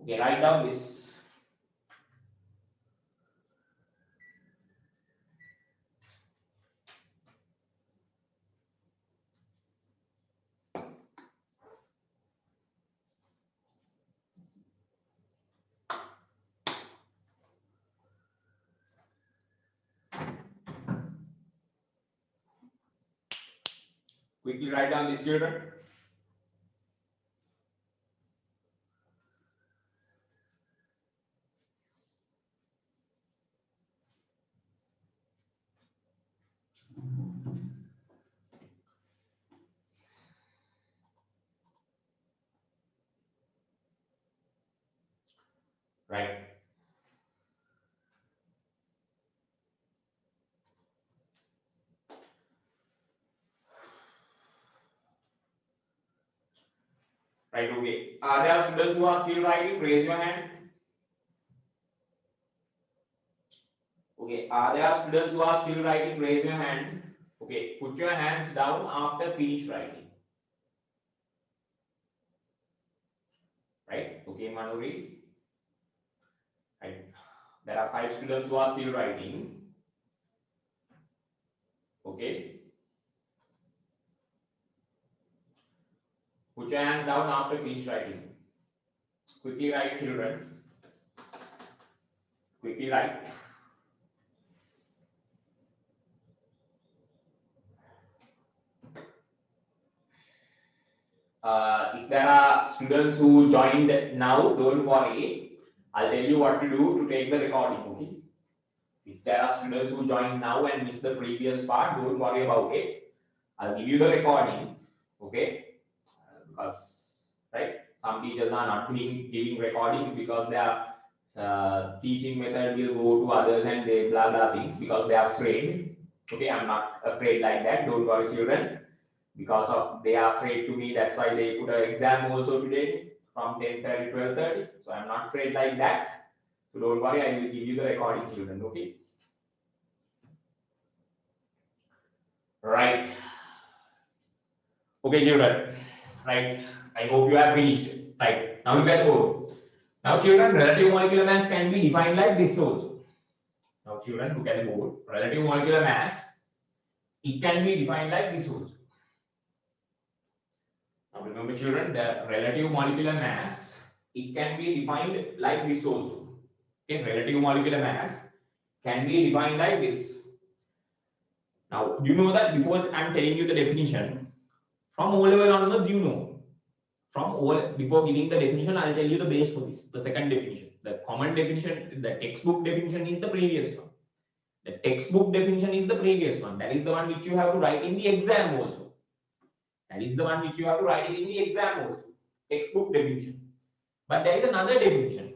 Okay, write down this. Quickly write down this, children. Right. Right, okay. Are there students who are still writing? Raise your hand. Okay, are there students who are still writing? Raise your hand. Okay, put your hands down after finish writing. Right, okay, Manuri. Right, there are 5 students who are still writing. Okay, put your hands down after finish writing. Quickly write, children. Quickly write. If there are students who joined now, don't worry. I'll tell you what to do to take the recording. Okay. If there are students who joined now and missed the previous part, don't worry about it. I'll give you the recording. Okay. Because right, some teachers are not giving recordings because their teaching method will go to others and they blah blah things because they are afraid. Okay, I'm not afraid like that. Don't worry, children. Because of they are afraid to me, that's why they put an exam also today from 10:30 12:30. So I'm not afraid like that. So don't worry, I will give you the recording, children. Okay. Right. Okay, children. Right. I hope you have finished. Right. Now look at the board. Now, children, relative molecular mass can be defined like this also. Now, children, look at the board. Relative molecular mass, it can be defined like this also. Now, remember, children, the relative molecular mass, it can be defined like this also. Okay, relative molecular mass can be defined like this. Now, you know that before I'm telling you the definition, from O level onwards, you know. From O, before giving the definition, I'll tell you the base for this, the second definition. The common definition, the textbook definition is the previous one. The textbook definition is the previous one. That is the one which you have to write in the exam also. That is the one which you have to write it in the exam also. Textbook definition. But there is another definition.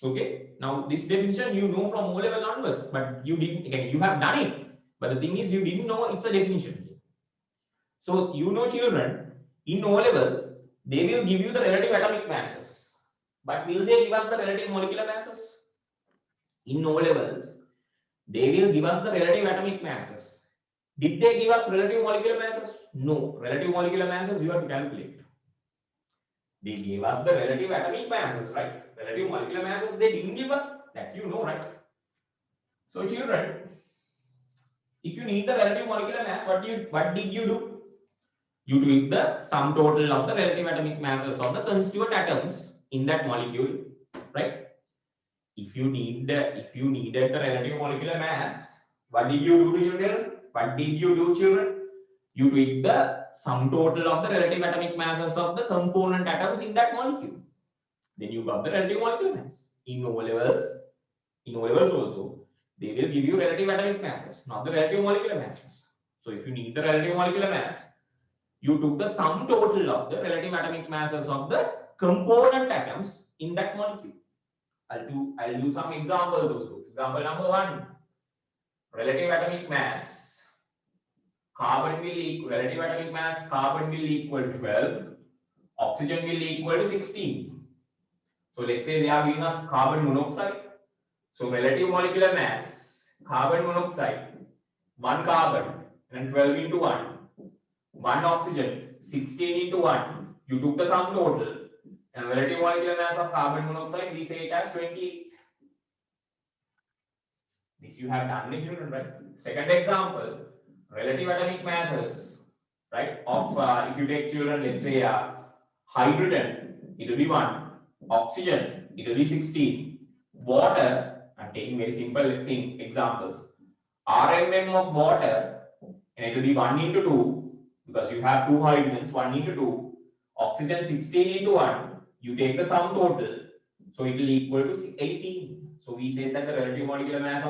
Okay. Now this definition you know from O level onwards, but you didn't. Again, you have done it. But the thing is, you didn't know it's a definition. So you know, children, in O levels they will give you the relative atomic masses. But will they give us the relative molecular masses? In O levels, they will give us the relative atomic masses. Did they give us relative molecular masses? No. Relative molecular masses you have to calculate. They gave us the relative atomic masses, right? Relative molecular masses they didn't give us. That you know, right? So children, if you need the relative molecular mass, what did you do? You took the sum total of the relative atomic masses of the constituent atoms in that molecule, right? If you needed the relative molecular mass, what did you do, children? What did you do, children? You took the sum total of the relative atomic masses of the component atoms in that molecule. Then you got the relative molecular mass. In O levels also, they will give you relative atomic masses, not the relative molecular masses. So if you need the relative molecular mass, you took the sum total of the relative atomic masses of the component atoms in that molecule. I'll do some examples also. Example number 1, relative atomic mass. Relative atomic mass carbon will equal to 12, oxygen will equal to 16. So let's say they are giving us carbon monoxide. So relative molecular mass, carbon monoxide, 1 carbon and 12 into 1 oxygen, 16 into 1. You took the sum total. And relative molecular mass of carbon monoxide, we say it as 20. This you have done in children, right? Second example, relative atomic masses, right? Of if you take children, let's say hydrogen, it will be 1. Oxygen, it will be 16. Water, I'm taking very simple thing examples. RMM of water, and it will be 1 into 2 because you have 2 hydrogens, 1 into 2. Oxygen 16 into 1. You take the sum total, so it will equal to 18. So we say that the relative molecular mass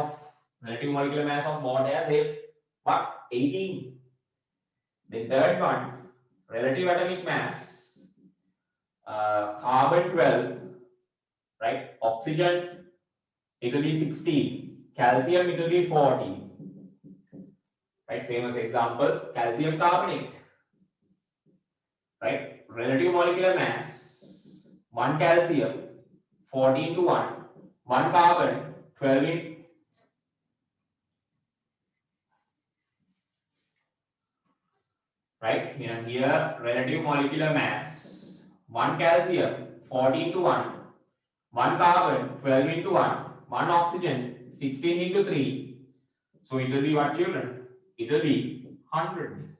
of water is what? 18. The third one, relative atomic mass, carbon 12, right? Oxygen, it will be 16. Calcium, it will be 14. Right? Famous example, calcium carbonate. Right? Relative molecular mass, 1 calcium, 14 to 1, 1 carbon, 12 in. Right? Here, relative molecular mass, 1 calcium, 14 to 1, 1 carbon, 12 into 1, 1 oxygen, 16 into 3. So it will be what, children? It will be 100.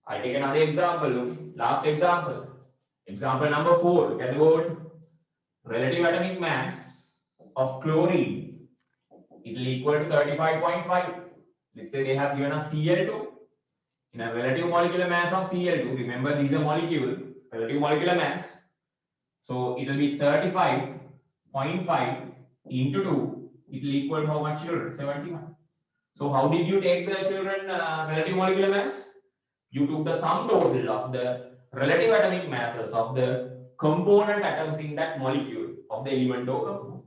I take another example. Look, last example. Example number 4. Look at the board. Relative atomic mass of chlorine, it will equal to 35.5. Let's say they have given us Cl2. In a relative molecular mass of Cl2, remember these are molecule, relative molecular mass. So it will be 35.5 into 2. It will equal to how much, children? 71. So how did you take the children relative molecular mass? You took the sum total of the relative atomic masses of the component atoms in that molecule of the element or compound.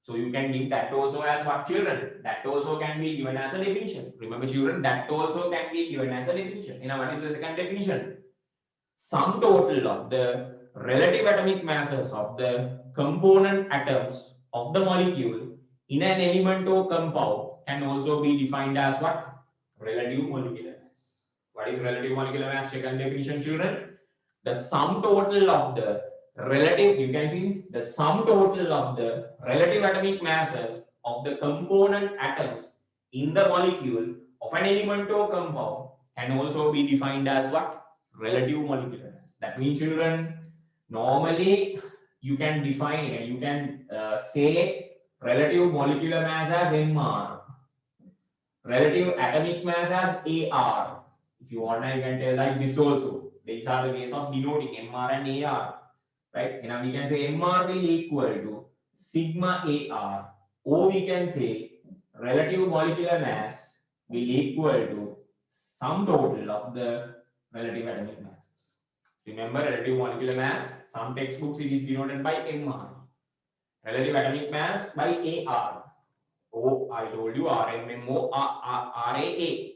So you can give that also as what, children? That also can be given as a definition. Remember, children, that also can be given as a definition. Now, what is the second definition? Sum total of the relative atomic masses of the component atoms of the molecule in an element or compound can also be defined as what? Relative molecular mass. What is relative molecular mass? Second definition, children. The sum total of the relative, you can see the sum total of the relative atomic masses of the component atoms in the molecule of an element or compound can also be defined as what? Relative molecular mass. That means, children, normally you can define it, you can say relative molecular mass as MR, relative atomic mass as AR. If you want, you can tell like this also. These are the ways of denoting MR and AR. Right? Now we can say MR will equal to sigma AR, or we can say relative molecular mass will equal to sum total of the relative atomic masses. Remember, relative molecular mass, some textbooks it is denoted by MR. Relative atomic mass by AR. Oh, I told you RMMO, RAA.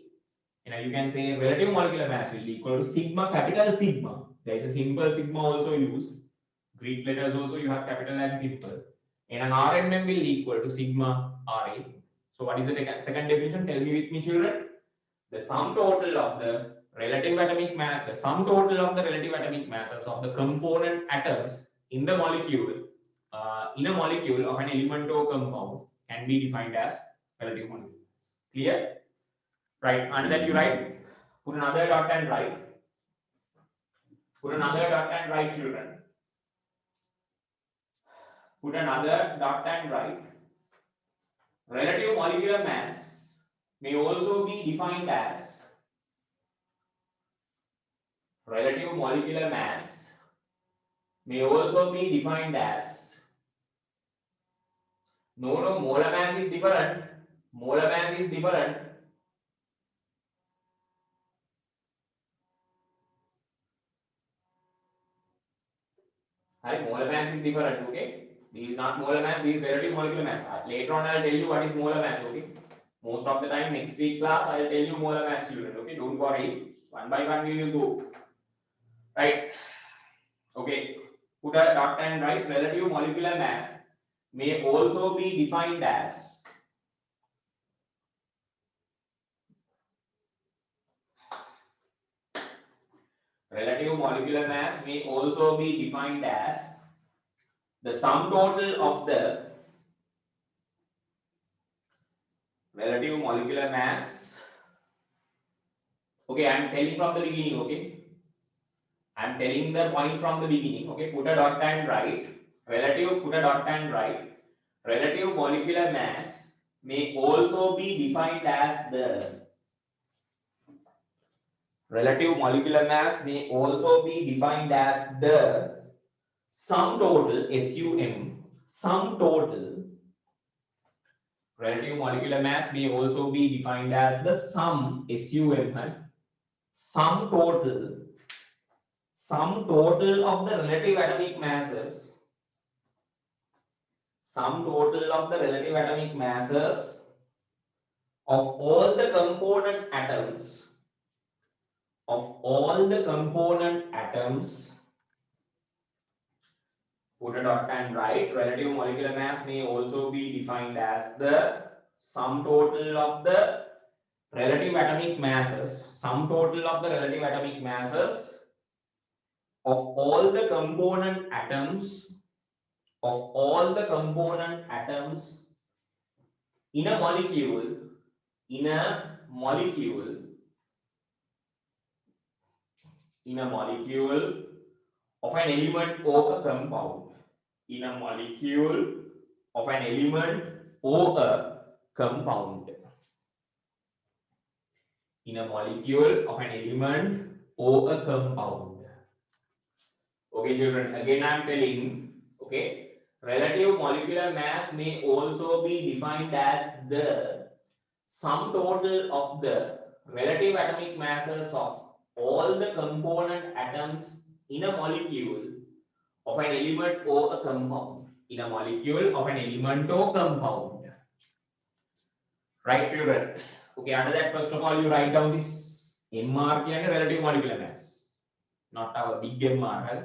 Now you can say relative molecular mass will equal to sigma, capital sigma. There is a simple sigma also used. Greek letters also you have capital and simple. And an RMM will equal to sigma RA. So what is the second definition? Tell me with me, children. The sum total of the relative atomic mass, the sum total of the relative atomic masses of the component atoms in the molecule, in a molecule of an element or compound can be defined as relative molecular mass. Clear? Right. And then you write, put another dot and write. Put another dot and write, children. Put another dot and write. Relative molecular mass may also be defined as relative molecular mass may also be defined as molar mass is different. Molar mass is different. Right? Molar mass is different. Okay. This is not molar mass. This is relative molecular mass. Later on, I'll tell you what is molar mass. Okay. Most of the time, next week class, I'll tell you molar mass, children. Okay. Don't worry. One by one, we will go. Right. Okay. Put a dot and write relative molecular mass may also be defined as relative molecular mass may also be defined as the sum total of the relative molecular mass. Okay, I am telling from the beginning. Okay, I am telling the point from the beginning. Okay, put a dot and write relative. Put a dot and write relative molecular mass may also be defined as the relative molecular mass may also be defined as the sum total sum total. Relative molecular mass may also be defined as the sum total of the relative atomic masses, sum total of the relative atomic masses of all the component atoms, put a dot and write relative molecular mass may also be defined as the sum total of the relative atomic masses, sum total of the relative atomic masses of all the component atoms, in a molecule, in a molecule, in a molecule of an element or a compound, in a molecule of an element or a compound, in a molecule of an element or a compound. Okay, children, again I am telling, okay, relative molecular mass may also be defined as the sum total of the relative atomic masses of all the component atoms in a molecule of an element or a compound, in a molecule of an element or compound. Right, children? Okay, under that, first of all, you write down this MR and relative molecular mass, not our big MR, right?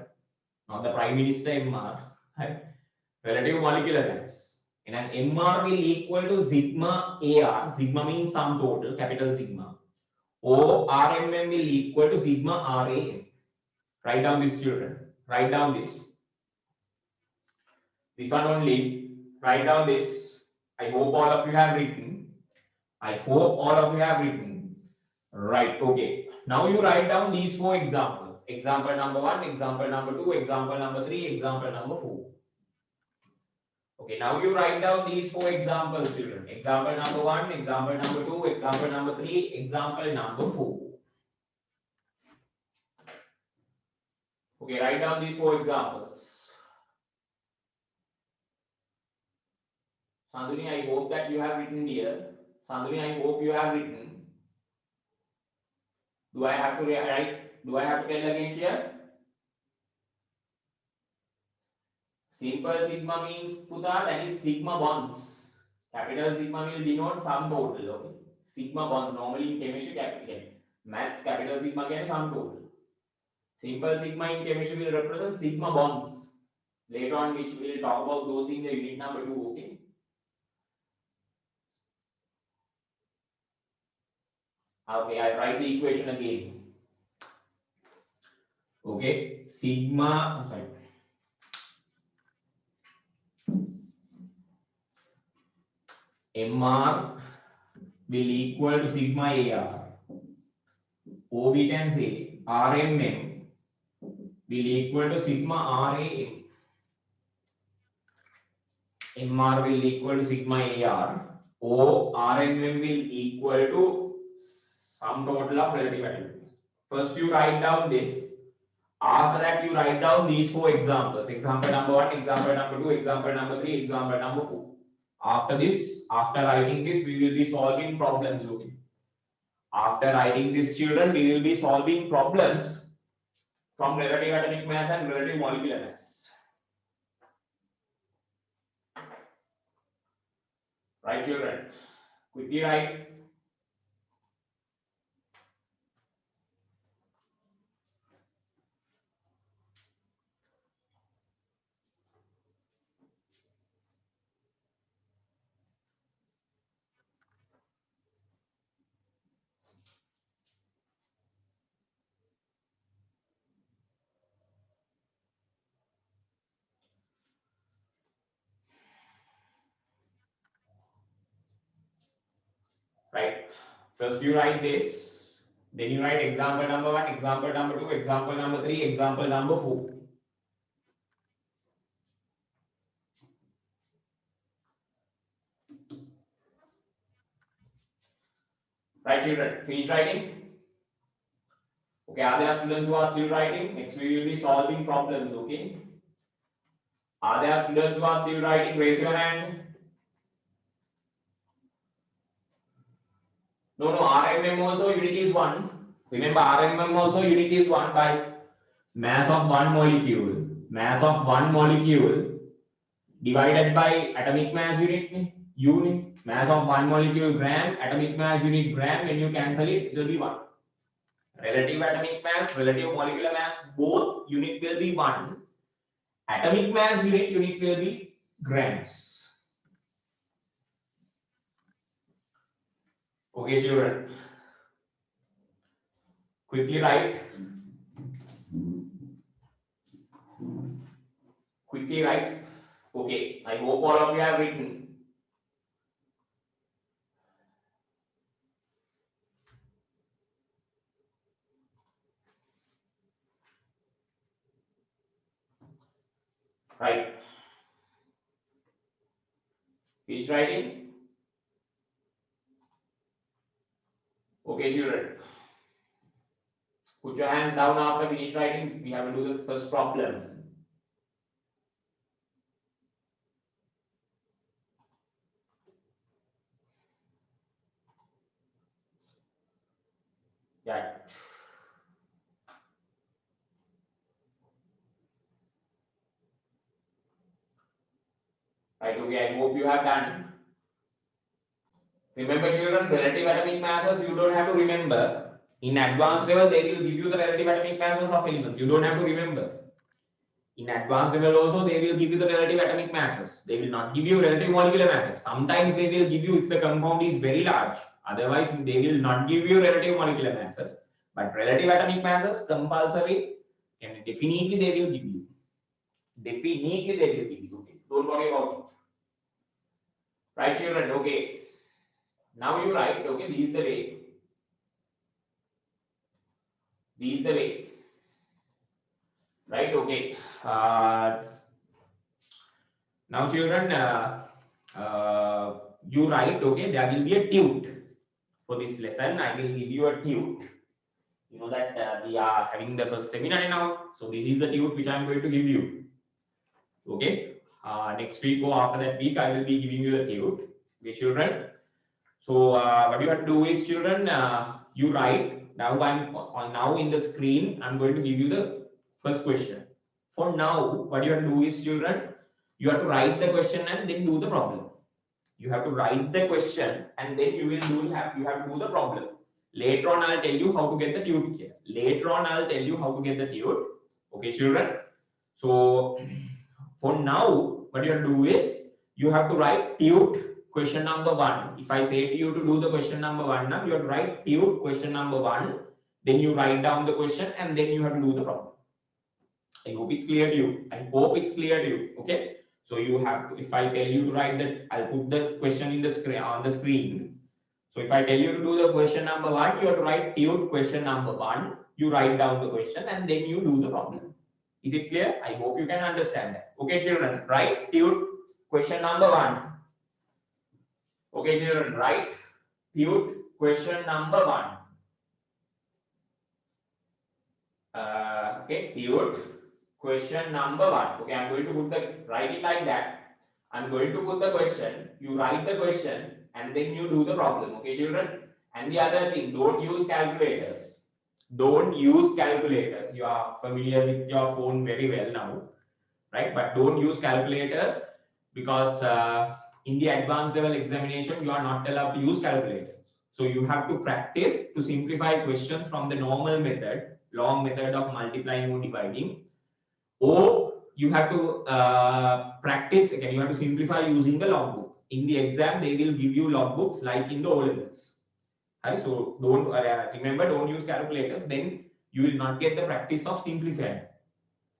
Not the Prime Minister MR, right? Relative molecular mass. And an MR will equal to sigma AR. Sigma means sum total, capital sigma. Or RMM will equal to sigma RAM. Write down this, children. Write down this. This one only. Write down this. I hope all of you have written. I hope all of you have written. Right. Okay. Now you write down these four examples. Example number 1, example number 2, example number 3, example number 4. Okay, now you write down these four examples, children. Example number 1, example number 2, example number 3, example number 4. Okay, write down these four examples. Sandhuni, I hope that you have written here. Sandhuni, I hope you have written. Do I have to write? Do I have to tell again here? Simple sigma means, Puta, that is sigma bonds. Capital sigma will denote sum total. Okay. Sigma bond. Normally in chemistry, capital. Maths, capital sigma can sum total. Simple sigma in chemistry will represent sigma bonds. Later on, which we will talk about those in the unit number 2. Okay. Okay, I write the equation again. Okay, sigma. Sorry. MR will equal to sigma AR. Or we can say RMM will equal to sigma RAM. MR will equal to sigma AR. Or RMM will equal to sum total of relative atomic. First you write down this. After that you write down these four examples. Example number 1, example number 2, example number 3, example number 4. After this, after writing this, we will be solving problems. Okay. After writing this, children, we will be solving problems from relative atomic mass and relative molecular mass. Right, children? Quickly write. First you write this, then you write example number 1, example number 2, example number 3, example number 4. Right children, finish writing? Okay, are there students who are still writing? Next we will be solving problems, okay? Are there students who are still writing? Raise your hand. No, RMM also unit is 1. Remember RMM also unit is 1 by mass of one molecule. Mass of one molecule divided by atomic mass unit. Mass of one molecule gram, atomic mass unit gram. When you cancel it, it will be 1. Relative atomic mass, relative molecular mass, both unit will be 1. Atomic mass unit will be grams. Okay, children. Quickly write. Quickly write. Okay, I hope all of you have written. Right. Finish writing. Okay, children. Put your hands down after finish writing. We have to do this first problem. Yeah. Right, okay, I hope you have done. Remember children, relative atomic masses you don't have to remember. In advanced level, they will give you the relative atomic masses of elements. You don't have to remember. In advanced level also, they will give you the relative atomic masses. They will not give you relative molecular masses. Sometimes they will give you if the compound is very large. Otherwise, they will not give you relative molecular masses. But relative atomic masses, compulsory, and definitely they will give you. Definitely they will give you. Okay. Don't worry about it. Right, children? Okay. Now you write, okay, this is the way. This is the way. Right, okay. Now children, you write, okay, there will be a tute. For this lesson, I will give you a tute. You know that we are having the first seminar now. So this is the tute which I am going to give you. Okay. Next week or after that week, I will be giving you the tute. Okay, children. So what you have to do is, children, you write. Now now in the screen, I'm going to give you the first question. For now, what you have to do is, children, you have to write the question and then do the problem. You have to write the question and then you have to do the problem. Later on, I'll tell you how to get the tute here. Later on, I'll tell you how to get the tute. Okay, children. So for now, what you have to do is you have to write tute question number 1. If I say to you to do the question number 1, now you have to write tute question number 1. Then you write down the question and then you have to do the problem. I hope it's clear to you. I hope it's clear to you. Okay. So you have to, if I tell you to write that, I'll put the question in the screen on the screen. So if I tell you to do the question number 1, you have to write tute question number 1. You write down the question and then you do the problem. Is it clear? I hope you can understand that. Okay, children, write tute question number 1. Okay, children, write tute question number 1. Okay, tute question number 1. Okay, I'm going to put write it like that. I'm going to put the question, you write the question and then you do the problem. Okay, children? And the other thing, don't use calculators. Don't use calculators. You are familiar with your phone very well now, right? But don't use calculators because in the advanced level examination, you are not allowed to use calculators. So you have to practice to simplify questions from the normal method, long method of multiplying or dividing, or you have to practice again. You have to simplify using the logbook. In the exam, they will give you logbooks like in the O-levels. Right? So don't remember, don't use calculators. Then you will not get the practice of simplifying.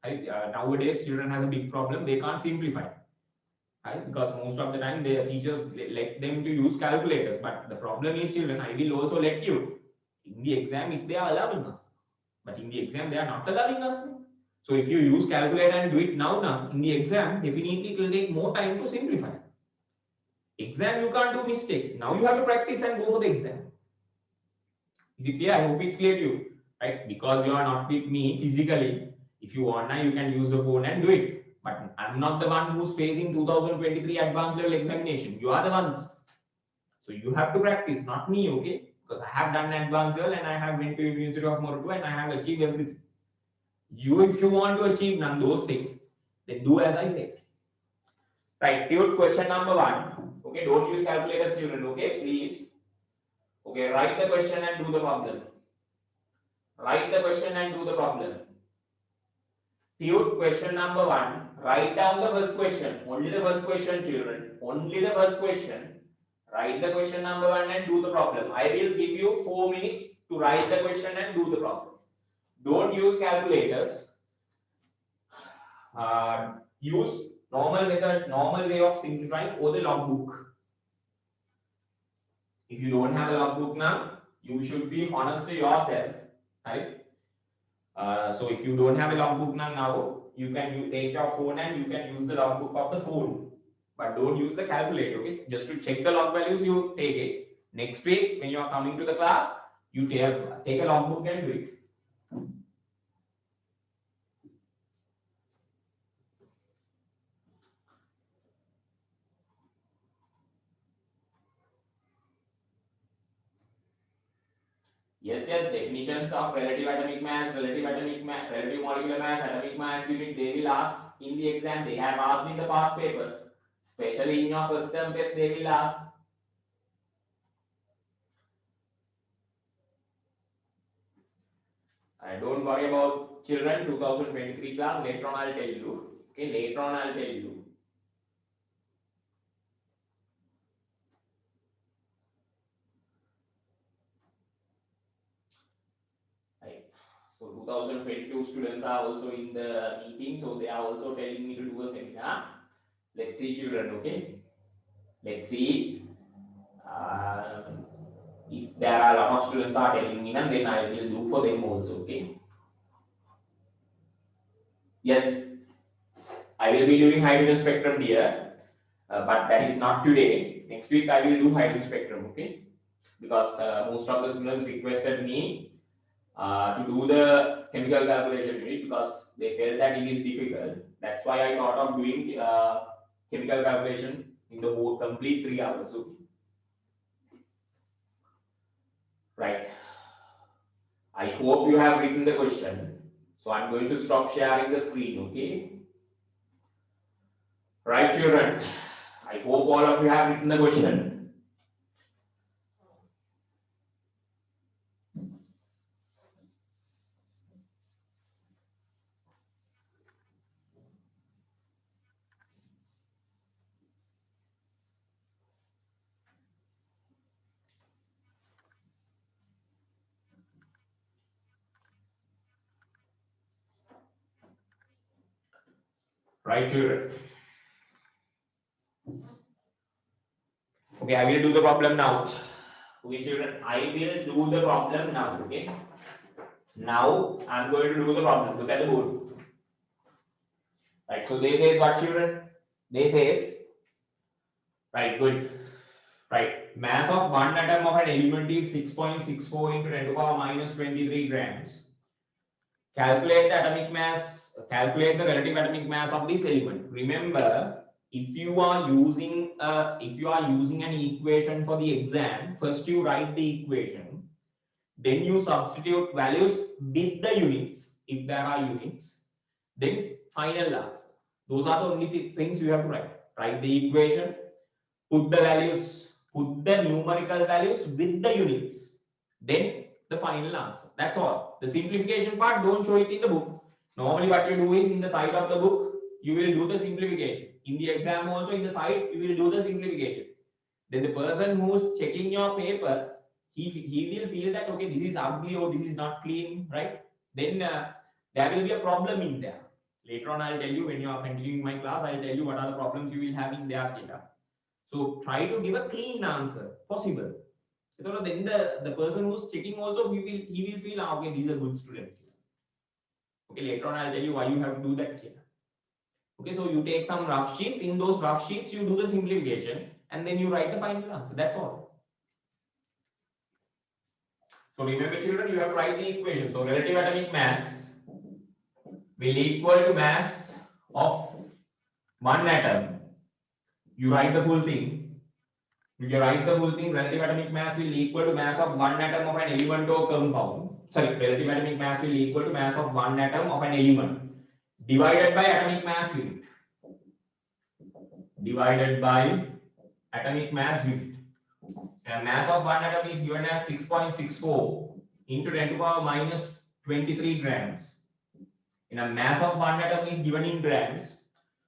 Right? Nowadays, children have a big problem. They can't simplify. right? Because most of the time their teachers let them to use calculators. But the problem is, children, I will also let you in the exam if they are allowing us. But in the exam, they are not allowing us. So if you use calculator and do it now, in the exam, definitely it will take more time to simplify. Exam, you can't do mistakes. Now you have to practice and go for the exam. Is it clear? I hope it's clear to you, right? Because you are not with me physically. If you want now, you can use the phone and do it. But I'm not the one who's facing 2023 advanced level examination. You are the ones. So you have to practice, not me, okay? Because I have done advanced level and I have went to University of Morocco and I have achieved everything. You, if you want to achieve none of those things, then do as I say. Right, cute question number 1. Okay, don't use calculators, children, okay, please. Okay, write the question and do the problem. Write the question and do the problem. Cute question number 1. Write down the first question. Only the first question, children. Only the first question. Write the question number 1 and do the problem. I will give you 4 minutes to write the question and do the problem. Don't use calculators. Use normal method, normal way of simplifying, or the logbook. If you don't have a logbook now, you should be honest to yourself, right? So if you don't have a logbook now, you can take your phone and you can use the logbook of the phone, but don't use the calculator. Okay, just to check the log values, you take it. Next week when you are coming to the class, you take a logbook and do it. Yes, definitions of relative atomic mass, relative molecular mass, atomic mass unit, they will ask in the exam. They have asked in the past papers, especially in your first term test, they will ask. Don't worry about children, 2023 class, later on I'll tell you. Okay, later on I'll tell you. So 2022 students are also in the meeting, so they are also telling me to do a seminar. Let's see, children, okay? Let's see. If there are a lot of students are telling me, then I will do for them also, okay? Yes, I will be doing hydrogen spectrum here, but that is not today. Next week I will do hydrogen spectrum, okay? Because most of the students requested me to do the chemical calculation unit because they felt that it is difficult. That's why I thought of doing chemical calculation in the whole complete 3 hours. Okay? Right. I hope you have written the question. So I'm going to stop sharing the screen. Okay. Right, children. I hope all of you have written the question. Right, children. Okay, I will do the problem now. Okay, children, I will do the problem now. Okay. Now I'm going to do the problem. Look at the board. Right. So they says what, children? They says, right, good. Right. Mass of one atom of an element is 6.64 into 10 to the power minus 23 grams. Calculate the atomic mass, calculate the relative atomic mass of this element. Remember, if you are using an equation for the exam, first you write the equation, then you substitute values with the units if there are units, then final answer. Those are the only things you have to write. Write the equation, put the values, put the numerical values with the units, then the final answer. That's all. The simplification part, don't show it in the book. Normally what you do is in the side of the book, you will do the simplification. In the exam also, in the side, you will do the simplification. Then the person who's checking your paper, he will feel that, okay, this is ugly or this is not clean, right? Then there will be a problem in there. Later on, I'll tell you when you are continuing my class, I'll tell you what are the problems you will have in their data. So try to give a clean answer, possible. So then the person who's checking also, he will feel, okay, these are good students. Okay, later on I'll tell you why you have to do that here. Okay, so you take some rough sheets. In those rough sheets, you do the simplification and then you write the final answer. That's all. So remember, children, you have to write the equation. So relative atomic mass will equal to mass of one atom. You write the full thing. If you write the full thing, relative atomic mass will equal to mass of one atom of an element or compound. Sorry, relative atomic mass will equal to mass of one atom of an element divided by atomic mass unit. Divided by atomic mass unit. And mass of one atom is given as 6.64 into 10 to the power minus 23 grams. And a mass of one atom is given in grams.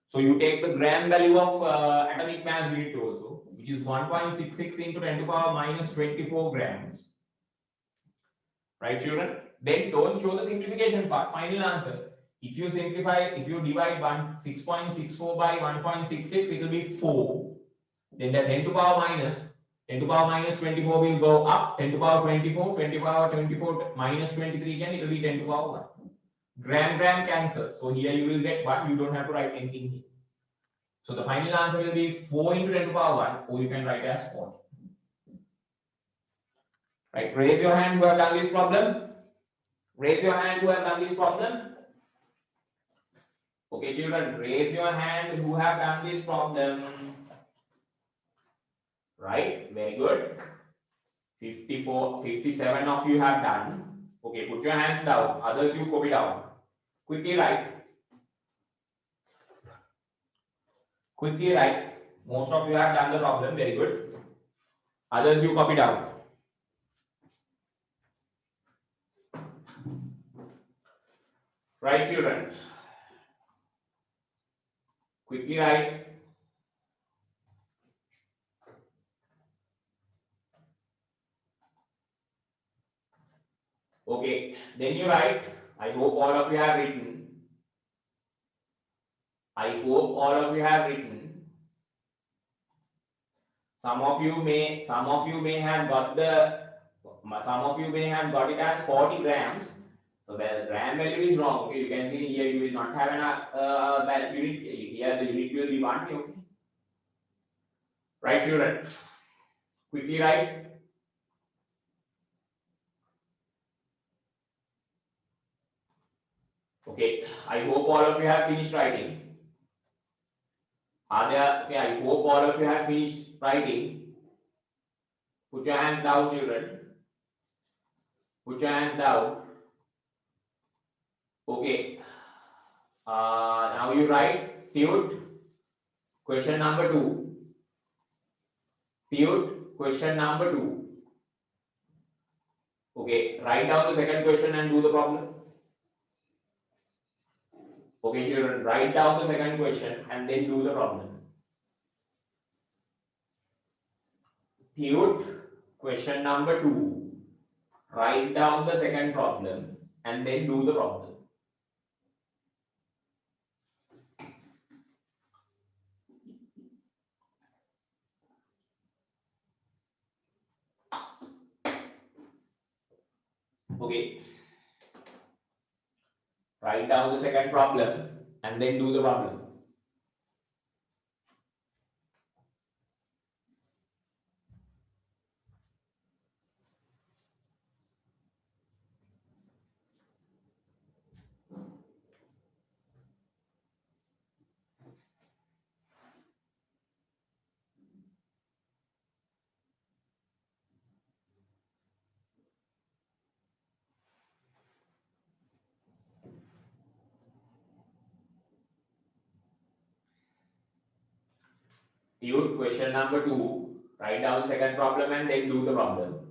So you take the gram value of atomic mass unit also, which is 1.66 into 10 to the power minus 24 grams. Right, children? Then don't show the simplification part. Final answer. If you simplify, if you divide 6.64 by 1.66, it will be 4. Then the 10 to the power minus 10 to the power minus 24 will go up. 10 to the power 24, 10 to the power 24 minus 23 again, it will be 10 to the power 1. Gram cancels. So here you will get 1. You don't have to write anything here. So the final answer will be 4 into 10 to the power 1, or you can write as 40. Right? Raise your hand who have done this problem. Raise your hand who have done this problem. Okay, children, raise your hand who have done this problem. Right? Very good. 54, 57 of you have done. Okay, put your hands down. Others you copy down. Quickly write. Quickly write. Most of you have done the problem. Very good. Others you copy down. Right, children. Quickly write. Okay, then you write. I hope all of you have written. I hope all of you have written. Some of you may have got it as 40 grams. So the gram value is wrong. Okay, you can see here you will not have an unit. Here the unit will be 1. Okay. Right, children. Quickly write. Okay, I hope all of you have finished writing. Are there? Okay, I hope all of you have finished writing. Put your hands down, children. Put your hands down. Okay. Now you write Tute, question number 2. Tute, question number 2. Okay, write down the second question and do the problem. Okay, children, write down the second question and then do the problem. Tute, question number 2. Write down the second problem and then do the problem. Okay. Write down the second problem and then do the problem. Tute, question number 2. Write down the second problem and then do the problem.